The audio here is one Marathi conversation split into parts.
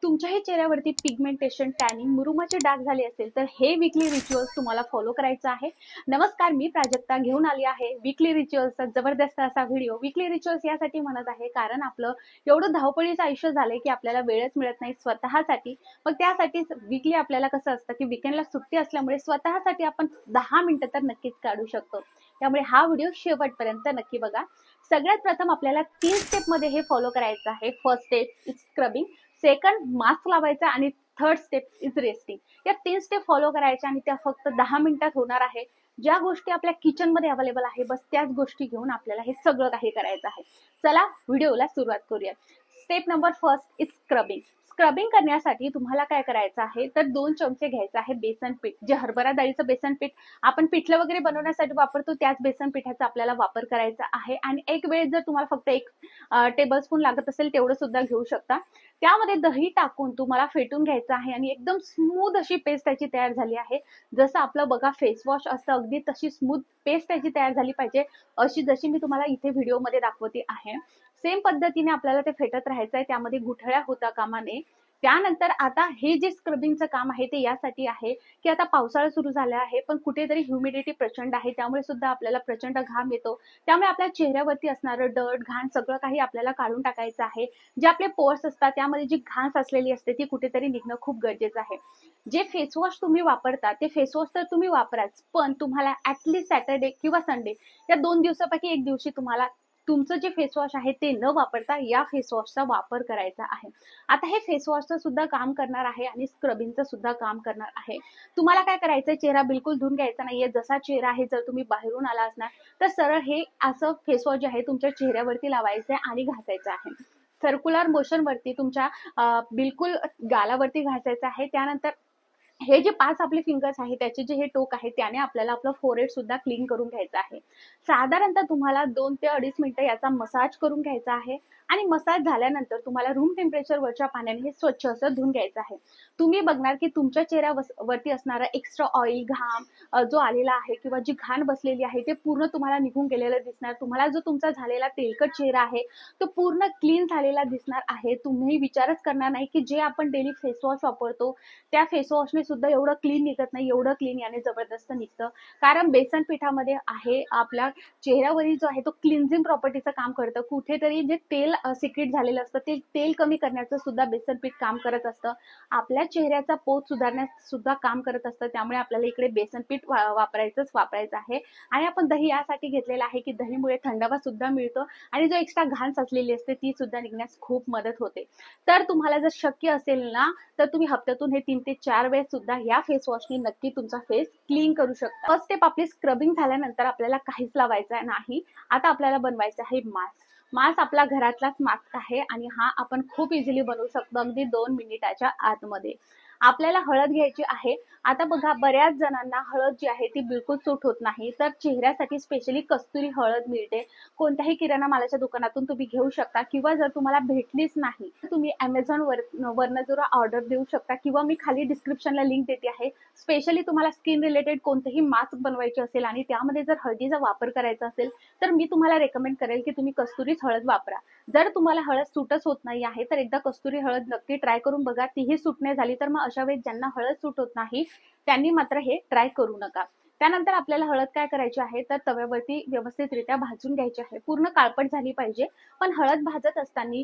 तुमच्याही चेहऱ्यावरती पिगमेंटेशन, टॅनिंग, मुरुमाचे डाग झाले असेल तर हे वीकली रिच्युअल्स तुम्हाला फॉलो करायचं आहे. नमस्कार, मी प्राजक्ता घेऊन आली आहे वीकली रिच्युअल्सचा जबरदस्त असा व्हिडिओ. वीकली रिच्युअल्स यासाठी म्हणत आहे कारण आपलं एवढं धावपळीचं आयुष्य झालंय की आपल्याला वेळच मिळत नाही स्वतःसाठी. मग त्यासाठीच वीकली आपल्याला कसं असतं की वीकेंडला सुट्टी असल्यामुळे स्वतःसाठी आपण 10 मिनिटं तर नक्कीच काढू शकतो. त्यामुळे हा व्हिडिओ शेवटपर्यंत नक्की बघा. सगळ्यात प्रथम आपल्याला 3 स्टेपमध्ये हे फॉलो करायचं आहे. First step is scrubbing, second mask लावायचा आणि थर्ड स्टेप इज रेस्टिंग. या 3 स्टेप फॉलो करायच्या आणि त्या फक्त 10 मिनिटात होणार आहे. ज्या गोष्टी आपल्या किचन मध्ये अवेलेबल आहे बस त्याच गोष्टी घेऊन आपल्याला हे सगळं काही करायचं आहे. चला व्हिडिओला सुरुवात करूया. Step number first is scrubbing. Scrubbing करण्यासाठी तुम्हाला काय करायचं आहे तर 2 चमचे घ्यायचं आहे बेसन पीठ. जे हरभरा डाळीचं बेसन पीठ आपण पिठलं वगैरे बनवण्यासाठी वापरतो त्याच बेसन पिठाचा आपल्याला वापर करायचा आहे. आणि एक वेळेस जर तुम्हाला फक्त 1 टेबलस्पून लागत असेल तेवढं सुद्धा घेऊ शकता. त्यामध्ये दही टाकून तुम्हाला फेटून घ्यायचं आहे आणि एकदम स्मूथ अशी पेस्ट त्याची तयार झाली आहे. जसं आपलं बघा फेस वॉश असतं अगदी तशी स्मूथ पेस्ट त्याची तयार झाली पाहिजे, अशी जशी मी तुम्हाला इथे व्हिडिओमध्ये दाखवते आहे. सेम पद्धतीने आपल्याला ते फेटत राहायचं आहे, त्यामध्ये गुठळ्या होता कामा नये. त्यानंतर आता हे जे स्क्रबिंगचं काम आहे ते यासाठी आहे की आता पावसाळा सुरू झाला आहे पण कुठेतरी ह्युमिडिटी प्रचंड आहे, त्यामुळे सुद्धा आपल्याला प्रचंड घाम येतो. त्यामुळे आपल्या चेहऱ्यावरती असणारं डर्ट, घाण सगळं काही आपल्याला काढून टाकायचं आहे. जे आपले पोर्स असतात त्यामध्ये जी घाण साचलेली असते ती कुठेतरी निघणं खूप गरजेचं आहे. जे फेसवॉश तुम्ही वापरता ते फेसवॉश तर तुम्ही वापराच, पण तुम्हाला ऍटलीस्ट सॅटर्डे किंवा संडे या 2 दिवसापैकी एक दिवशी तुम्हाला तुमचं जे फेसवॉश आहे ते न वापरता या फेसवॉशचा वापर करायचा आहे. आता हे फेसवॉशचं सुद्धा काम करणार आहे आणि स्क्रबिंगचं सुद्धा काम करणार आहे. तुम्हाला काय करायचंय, चेहरा बिलकुल धुवून घ्यायचा नाहीये. जसा चेहरा आहे जर तुम्ही बाहेरून आला असणार तर सरळ हे असं फेसवॉश जे आहे तुमच्या चेहऱ्यावरती लावायचं आहे आणि घासायचं आहे. सर्क्युलर मोशन वरती तुमच्या बिलकुल गालावरती घासायचं आहे. त्यानंतर हे जे 5 आपले फिंगर्स आहे त्याचे जे हे टोक आहे त्याने आपल्याला आपलं फोरहेड सुद्धा क्लीन करून घ्यायचं आहे. साधारणतः तुम्हाला 2 ते 2.5 मिनिटं याचा मसाज करून घ्यायचा आहे आणि मसाज झाल्यानंतर तुम्हाला रूम टेम्परेचरवरच्या पाण्याने हे स्वच्छ असं धुवून घ्यायचं आहे. तुम्ही बघणार की तुमच्या चेहऱ्यावरती असणारा एक्स्ट्रा ऑइल, घाम जो आलेला आहे किंवा जी घाण बसलेली आहे ते पूर्ण तुम्हाला निघून गेलेलं दिसणार. तुम्हाला जो तुमचा झालेला तेलकट चेहरा आहे तो पूर्ण क्लीन झालेला दिसणार आहे. तुम्ही विचारच करणार नाही की जे आपण डेली फेसवॉश वापरतो त्या फेसवॉशने सुद्धा एवढं क्लीन निघत नाही, एवढं क्लीन याने जबरदस्त निघतं. कारण बेसन पिठामध्ये आहे आपल्या चेहऱ्यावरील जो आहे तो क्लिन्झिंग प्रॉपर्टीचं काम करतं. कुठेतरी जे तेल सिक्रेट झालेलं असतं ते तेल कमी करण्याचं सुद्धा बेसन पीठ काम करत असतं. आपल्या चेहऱ्याचा पोत सुधारण्यास सुद्धा काम करत असतं. त्यामुळे आपल्याला इकडे बेसन पीठ वापरायचं आहे. आणि आपण दही यासाठी घेतलेलं आहे की दहीमुळे थंडावा सुद्धा मिळतो आणि जो एक्स्ट्रा घाण साचलेली असते ती सुद्धा निघण्यास खूप मदत होते. तर तुम्हाला जर शक्य असेल ना तर तुम्ही हप्त्यातून हे 3 ते 4 वेळेस सुद्धा या फेस वॉशने नक्की तुमचा फेस क्लीन करू शकता. फर्स्ट स्टेप आपली स्क्रबिंग झाल्यानंतर आपल्याला काहीच लावायचं नाही. आता आपल्याला बनवायचं आहे मास्क. मास्क आपला घरातलाच मास्क आहे आणि हा आपण खूप इझिली बनवू शकतो अगदी 2 मिनिटाच्या आतमध्ये. आपल्याला हळद घ्यायची आहे. आता बघा बऱ्याच जणांना हळद जी आहे ती बिलकुल सूट होत नाही, तर चेहऱ्यासाठी स्पेशली कस्तुरी हळद मिळते. कोणत्याही किराणा मालाच्या दुकानातून तुम्ही घेऊ शकता किंवा जर तुम्हाला भेटलीच नाही तर तुम्ही Amazon वरनं जर ऑर्डर देऊ शकता किंवा मी खाली डिस्क्रिप्शनला लिंक देते आहे. स्पेशली तुम्हाला स्किन रिलेटेड कोणतेही मास्क बनवायचे असेल आणि त्यामध्ये जर हळदीचा वापर करायचा असेल तर मी तुम्हाला रेकमेंड करेल की तुम्ही कस्तुरीच हळद वापरा. जर तुम्हाला हळद सूटच होत नाही आहे तर एकदा कस्तुरी हळद नक्की ट्राय करून बघा. तीही सूट नाही झाली तर मग अशा वेळेस ज्यांना हळद सूट होत नाही त्यांनी मात्र हे ट्राय करू नका. त्यानंतर आपल्याला हळद काय करायची आहे तर तव्यावरती व्यवस्थितरित्या भाजून घ्यायची आहे. पूर्ण काळपट झाली पाहिजे, पण हळद भाजत असताना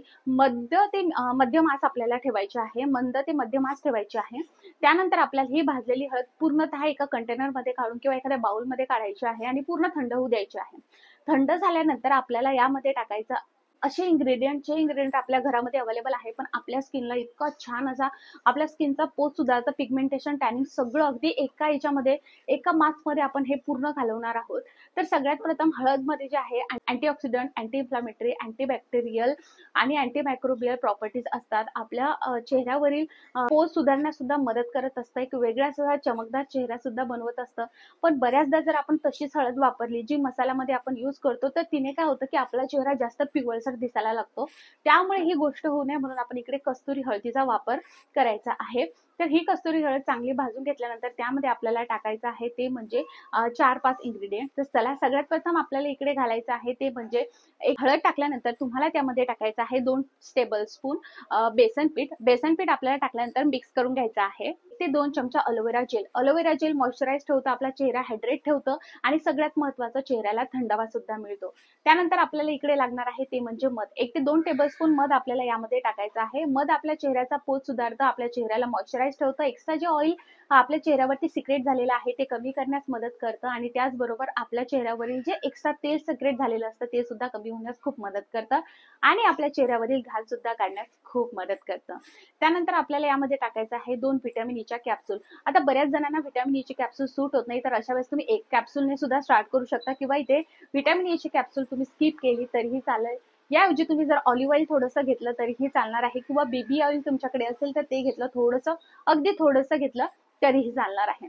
मध्यम आच आपल्याला ठेवायची आहे. मंद ते मध्यम आच ठेवायची आहे. त्यानंतर आपल्याला ही भाजलेली हळद पूर्णतः एका कंटेनरमध्ये काढून किंवा एखाद्या बाउलमध्ये काढायची आहे आणि पूर्ण थंड होऊ द्यायची आहे. थंड झाल्यानंतर आपल्याला यामध्ये टाकायचं असे इन्ग्रेडियंट आपल्या घरामध्ये अवेलेबल आहे, पण आपल्या स्किनला इतका छान असा आपल्या स्किनचा पोत सुधारतं, पिगमेंटेशन, टॅनिंग सगळं अगदी एका याच्यामध्ये एका मास्कमध्ये आपण हे पूर्ण घालवणार आहोत. तर सगळ्यात प्रथम हळदमध्ये जे आहे अँटीऑक्सिडंट, अँटी इन्फ्लामेटरी, अँटीबॅक्टेरियल आणि अँटीमायक्रोबियल प्रॉपर्टीज असतात. आपल्या चेहऱ्यावरील पोत सुधारण्यास सुद्धा मदत करत असतं. एक वेगळा चमकदार चेहरा सुद्धा बनवत असतं. पण बऱ्याचदा जर आपण तशीच हळद वापरली जी मसाल्यामध्ये आपण यूज करतो तर तिने काय होतं की आपला चेहरा जास्त पिवळसर दिसायला लागतो. त्यामुळे ही गोष्ट होऊ नये म्हणून आपण इकडे कस्तुरी हळदीचा वापर करायचा आहे. तर ही कस्तुरी हळद चांगली भाजून घेतल्यानंतर त्यामध्ये आपल्याला टाकायचं आहे ते म्हणजे 4-5 इन्ग्रेडियंट. तर चला सगळ्यात प्रथम आपल्याला इकडे घालायचं आहे ते म्हणजे एक हळद टाकल्यानंतर तुम्हाला त्यामध्ये टाकायचं आहे 2 टेबलस्पून बेसन पीठ. बेसन पीठ आपल्याला टाकल्यानंतर मिक्स करून घ्यायचं आहे. ते 2 चमचा aloe vera gel. Aloe vera gel moisturise ठेवतं, आपला चेहरा हायड्रेट ठेवतं आणि सगळ्यात महत्त्वाचं चेहऱ्याला थंडावा सुद्धा मिळतो. त्यानंतर आपल्याला इकडे लागणार आहे ते म्हणजे मध. 1 ते 2 टेबलस्पून मध आपल्याला यामध्ये टाकायचं आहे. मध आपल्या चेहऱ्याचा पोत सुधारतं, आपल्या चेहऱ्याला मॉइश्चराइज ठेवतं. एक्स्ट्रा जे ऑइल आपल्या चेहऱ्यावरती सिक्रेट झालेलं आहे ते कमी करण्यास मदत करतं आणि त्याचबरोबर आपल्या चेहऱ्यावरील जे एक्स्ट्रा तेल सिक्रेट झालेलं असतं ते सुद्धा कमी होण्यास खूप मदत करतं आणि आपल्या चेहऱ्यावरील घाल सुद्धा काढण्यास खूप मदत करतं. त्यानंतर आपल्याला यामध्ये टाकायचं आहे 2 व्हिटॅमिन ईच्या कॅप्सूल. आता बऱ्याच जणांना व्हिटॅमिन ईची कॅप्सूल सूट होत नाही, तर अशा वेळेस तुम्ही 1 कॅप्सूलने सुद्धा स्टार्ट करू शकता किंवा इथे व्हिटॅमिन ईची कॅप्सूल तुम्ही स्किप केली तरीही चालेल. याऐवजी तुम्ही जर ऑलिव्ह ऑइल थोडंसं घेतलं तरीही चालणार आहे किंवा बेबी ऑइल तुमच्याकडे असेल तर ते घेतलं थोडंसं, अगदी थोडंसं घेतलं तरीही चालणार आहे.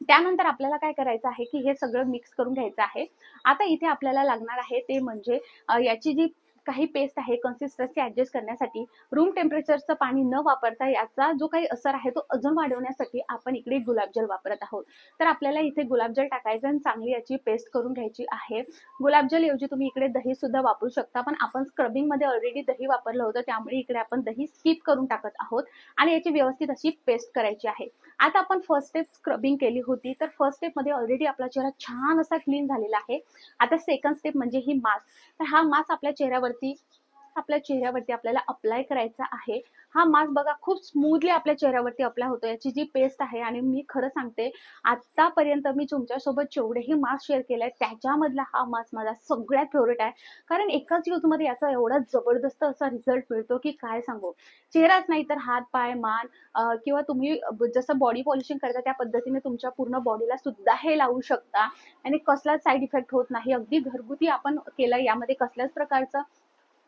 त्यानंतर आपल्याला काय करायचं आहे की हे सगळं मिक्स करून घ्यायचं आहे. आता इथे आपल्याला लागणार आहे ते म्हणजे याची जी काही पेस्ट आहे कन्सिस्टन्सी ऍडजस्ट करण्यासाठी रूम टेम्परेचरचं पाणी न वापरता याचा जो काही असर आहे तो अजून वाढवण्यासाठी आपण इकडे गुलाबजल वापरत आहोत. तर आपल्याला इथे गुलाबजल टाकायचं आणि चांगली याची पेस्ट करून घ्यायची आहे. गुलाबजल ऐवजी तुम्ही इकडे दही सुद्धा वापरू शकता, पण आपण स्क्रबिंग मध्ये ऑलरेडी दही वापरलं होतं त्यामुळे इकडे आपण दही स्किप करून टाकत आहोत आणि याची व्यवस्थित अशी पेस्ट करायची आहे. आता आपण फर्स्ट स्टेप स्क्रबिंग केली होती, तर फर्स्ट स्टेप मध्ये ऑलरेडी आपला चेहरा छान असा क्लीन झालेला आहे. आता सेकंड स्टेप म्हणजे ही मास्क. तर हा मास्क आपल्या चेहऱ्यावरती आपल्याला अप्लाय करायचा आहे. हा मास्क बघा खूप स्मूथली आपल्या चेहऱ्यावरती अप्लाय होतो. याची जी पेस्ट आहे आणि मी खरं सांगते आतापर्यंत मी तुमच्यासोबत जेवढेही मास्क शेअर केले त्याच्यामधला हा मास्क माझा सगळ्यात फेवरेट आहे. कारण एकाच यूज मध्ये याचा एवढा जबरदस्त असा रिझल्ट मिळतो की काय सांगू. चेहराच नाही तर हात, पाय, मान किंवा तुम्ही जसं बॉडी पॉलिशिंग करता त्या पद्धतीने तुमच्या पूर्ण बॉडीला सुद्धा हे लावू शकता आणि कसलाच साईड इफेक्ट होत नाही. अगदी घरगुती आपण केलं, यामध्ये कसल्याच प्रकारचं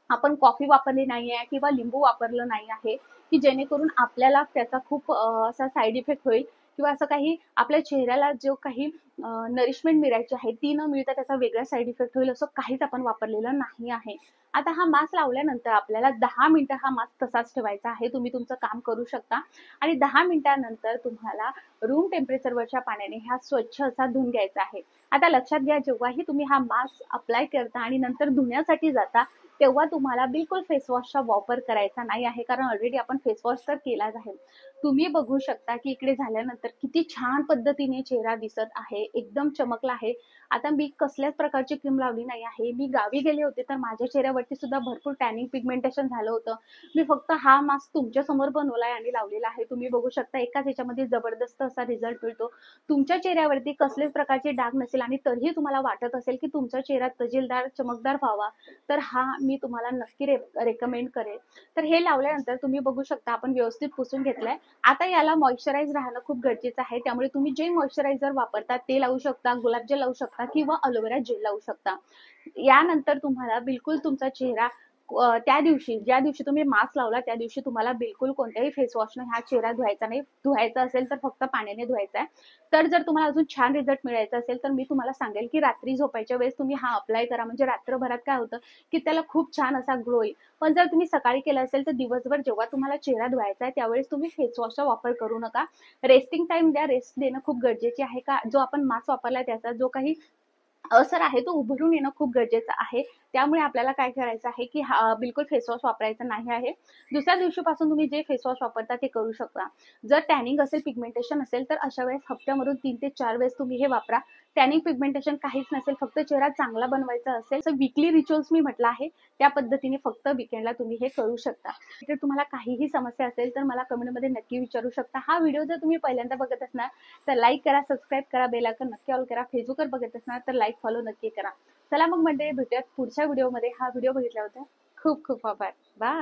आपण कॉफी वापरली नाहीये किंवा लिंबू वापरलं नाही आहे की जेणेकरून आपल्याला त्याचा खूप असा साईड इफेक्ट होईल किंवा असं काही आपल्या चेहऱ्याला जो काही नरिशमेंट मिळायची आहे ती न मिळता त्याचा वेगळा साईड इफेक्ट होईल असं काहीच आपण वापरलेलं नाही आहे. आता हा मास्क लावल्यानंतर आपल्याला 10 मिनिटं हा मास्क तसाच ठेवायचा आहे. तुम्ही तुमचं काम करू शकता आणि 10 मिनिटांनंतर तुम्हाला रूम टेम्परेचरवरच्या पाण्याने हा स्वच्छ असा धुवून घ्यायचा आहे. आता लक्षात घ्या, जेव्हाही तुम्ही हा मास्क अप्लाय करता आणि नंतर धुण्यासाठी जाता तेव्हा तुम्हाला बिलकुल फेस वॉशचा वापर करायचा नाही आहे, कारण ऑलरेडी आपण फेस वॉश तर केलाच आहे. तुम्ही बघू शकता की इकडे झाल्यानंतर किती छान पद्धतीने चेहरा दिसत आहे, एकदम चमकला आहे. आता मी कसल्याच प्रकारची क्रीम लावली नाही आहे. मी गावी गेले होते तर माझ्या चेहऱ्यावरती सुद्धा भरपूर टॅनिंग पिगमेंटेशन झालं होतं. मी फक्त हा मास्क तुमच्या समोर बनवलाय आणि लावलेला आहे. तुम्ही बघू शकता एकाच ह्याच्यामध्ये जबरदस्त असा रिझल्ट मिळतो. तुमच्या चेहऱ्यावरती कसलेच प्रकारचे डाग नसेल आणि तरीही तुम्हाला वाटत असेल की तुमचा चेहरा तजेलदार चमकदार व्हावा, तर हा मी तुम्हाला नक्की रेकमेंड करेल. तर हे लावल्यानंतर तुम्ही बघू शकता आपण व्यवस्थित पुसून घेतलंय. आता याला मॉइश्चराइज राहणं खूप गरजेचं आहे, त्यामुळे तुम्ही जे मॉइश्चरायझर वापरता ते लावू शकता, गुलाब जेल लावू शकता किंवा अलोवेरा जेल लावू शकता. यानंतर तुम्हाला बिलकुल तुमचा चेहरा त्या दिवशी ज्या दिवशी तुम्ही मास्क लावला त्या दिवशी तुम्हाला बिलकुल कोणत्याही फेस वॉशने हा चेहरा धुवायचा नाही. धुवायचा असेल तर फक्त पाण्याने धुवायचा आहे. तर जर तुम्हाला अजून छान रिझल्ट मिळायचा असेल तर मी तुम्हाला सांगेल की रात्री झोपायच्या वेळेस तुम्ही हा अप्लाय करा, म्हणजे रात्रभरात काय होतं की त्याला खूप छान असा ग्लो येईल. पण जर तुम्ही सकाळी केलं असेल तर दिवसभर जेव्हा तुम्हाला चेहरा धुवायचा आहे त्यावेळेस तुम्ही फेस वॉशचा वापर करू नका. रेस्टिंग टाइम द्या. रेस्ट देणं खूप गरजेचे आहे. का जो आपण मास्क वापरलाय त्याचा जो काही असर आहे तो उभरून येणं खूप गरजेचं आहे. त्यामुळे आपल्याला काय करायचं आहे की बिलकुल फेस वॉश वापरायचा नाही आहे. दुसऱ्या दिवशीपासून तुम्ही जे फेस वॉश वापरता ते करू शकता. जर टॅनिंग असेल, पिगमेंटेशन असेल तर अशा वेळेस हप्त्यामधून 3 ते 4 वेळेस तुम्ही हे वापरा. टॅनिंग पिगमेंटेशन काहीच नसेल, फक्त चेहरा चांगला बनवायचा असेल तर वीकली रिच्युअल्स मी म्हटलं आहे त्या पद्धतीने फक्त वीकेंडला तुम्ही हे करू शकता. जर तुम्हाला काहीही समस्या असेल तर मला कमेंटमध्ये नक्की विचारू शकता. हा व्हिडिओ जर तुम्ही पहिल्यांदा बघत असणार तर लाईक करा, सबस्क्राईब करा, बेल आयकॉन नक्की ऑल करा. फेसबुकवर बघत असणार तर लाईक फॉलो नक्की करा. चला मग मंडळी, भेटूयात पुढच्या व्हिडिओमध्ये. हा व्हिडिओ बघितल्याबद्दल खूप खूप आभार. बाय.